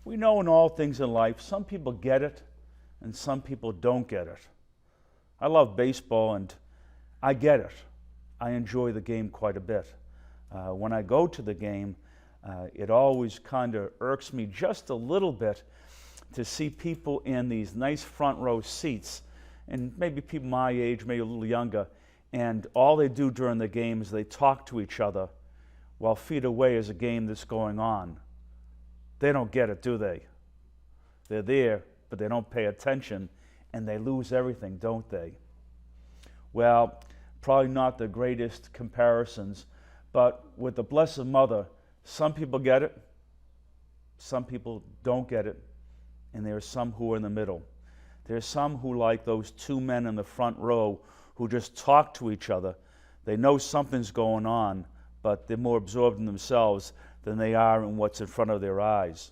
We know in all things in life, some people get it and some people don't get it. I love baseball and I get it. I enjoy the game quite a bit. When I go to the game, it always kind of irks me just a little bit to see people in these nice front row seats, and maybe people my age, maybe a little younger, and all they do during the game is they talk to each other while feet away is a game that's going on. They don't get it, do they? They're there, but they don't pay attention, and they lose everything, don't they? Well, probably not the greatest comparisons, but with the Blessed Mother, some people get it, some people don't get it, and there are some who are in the middle. There are some who, like those two men in the front row, who just talk to each other. They know something's going on, but they're more absorbed in themselves than they are in what's in front of their eyes.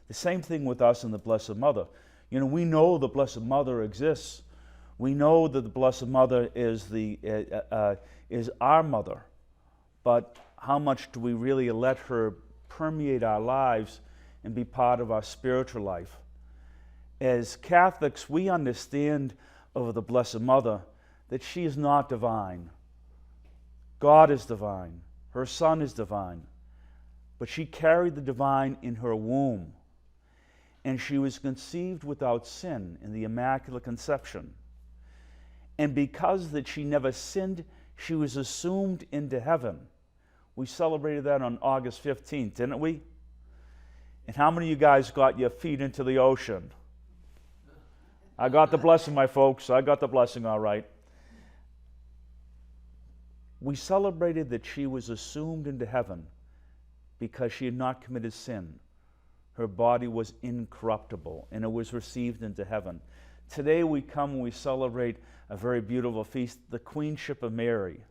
The same thing with us and the Blessed Mother. You know, we know the Blessed Mother exists. We know that the Blessed Mother is our mother, but how much do we really let her permeate our lives and be part of our spiritual life? As Catholics, we understand of the Blessed Mother that she is not divine. God is divine. Her Son is divine. But she carried the divine in her womb. And she was conceived without sin in the Immaculate Conception. And because that she never sinned, she was assumed into heaven. We celebrated that on August 15th, didn't we? And how many of you guys got your feet into the ocean? I got the blessing, my folks. I got the blessing, all right. We celebrated that she was assumed into heaven because she had not committed sin. Her body was incorruptible, and it was received into heaven. Today we come and we celebrate a very beautiful feast, the Queenship of Mary,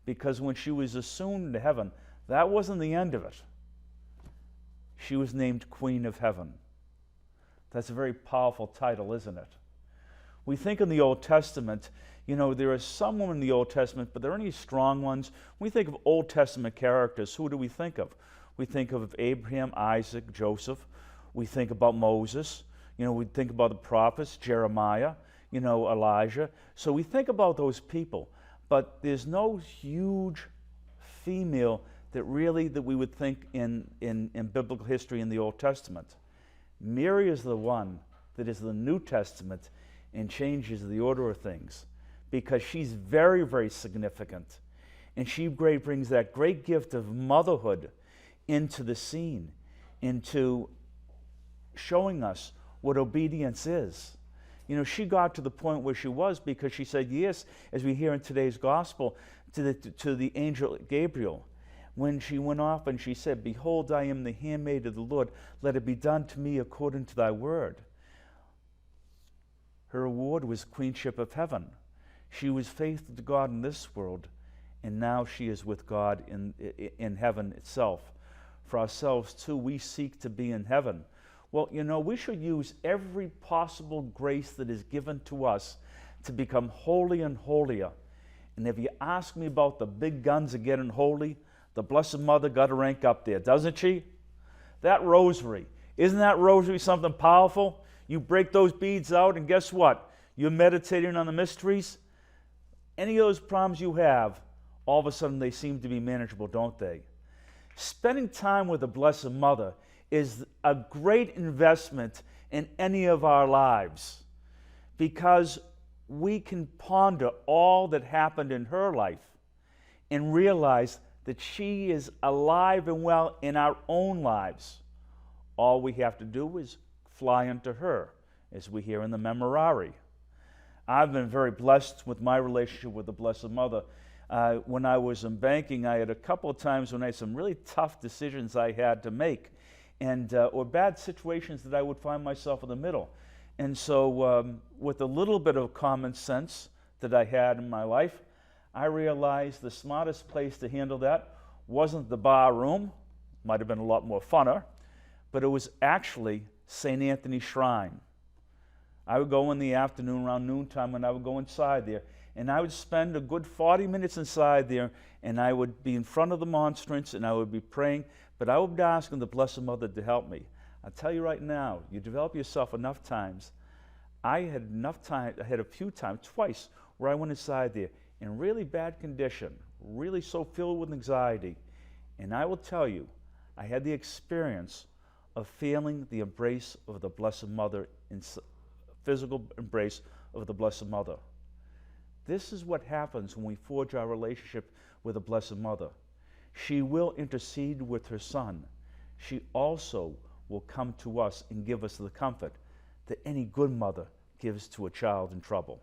because when she was assumed into heaven, that wasn't the end of it. She was named Queen of Heaven. That's a very powerful title, isn't it? We think in the Old Testament, you know, there are some women in the Old Testament, but there are any strong ones. When we think of Old Testament characters, who do we think of? We think of Abraham, Isaac, Joseph. We think about Moses. You know, we think about the prophets, Jeremiah, you know, Elijah. So we think about those people, but there's no huge female that we would think in biblical history in the Old Testament. Mary is the one that is the New Testament and changes the order of things, because she's very, very significant. And she brings that great gift of motherhood into the scene, into showing us what obedience is. You know, she got to the point where she was because she said yes, as we hear in today's gospel, to the angel Gabriel, when she went off and she said, "Behold, I am the handmaid of the Lord. Let it be done to me according to thy word." Her reward was Queenship of Heaven. She was faithful to God in this world, and now she is with God in heaven itself. For ourselves, too, we seek to be in heaven. Well, you know, we should use every possible grace that is given to us to become holy and holier. And if you ask me about the big guns of getting holy, the Blessed Mother got to rank up there, doesn't she? That rosary, isn't that rosary something powerful? You break those beads out, and guess what? You're meditating on the mysteries. Any of those problems you have, all of a sudden they seem to be manageable, don't they? Spending time with the Blessed Mother is a great investment in any of our lives, because we can ponder all that happened in her life and realize that she is alive and well in our own lives. All we have to do is fly unto her, as we hear in the Memorare. I've been very blessed with my relationship with the Blessed Mother. When I was in banking, I had a couple of times when I had some really tough decisions I had to make, and or bad situations that I would find myself in the middle. And so with a little bit of common sense that I had in my life, I realized the smartest place to handle that wasn't the bar room, might have been a lot more funner, but it was actually St. Anthony's Shrine. I would go in the afternoon, around noontime, and I would go inside there, and I would spend a good 40 minutes inside there, and I would be in front of the monstrance, and I would be praying, but I would be asking the Blessed Mother to help me. I'll tell you right now, you develop yourself enough times. I had enough time, I had a few times, twice, where I went inside there in really bad condition, really so filled with anxiety. And I will tell you, I had the experience of feeling the embrace of the Blessed Mother, physical embrace of the Blessed Mother. This is what happens when we forge our relationship with the Blessed Mother. She will intercede with her Son. She also will come to us and give us the comfort that any good mother gives to a child in trouble.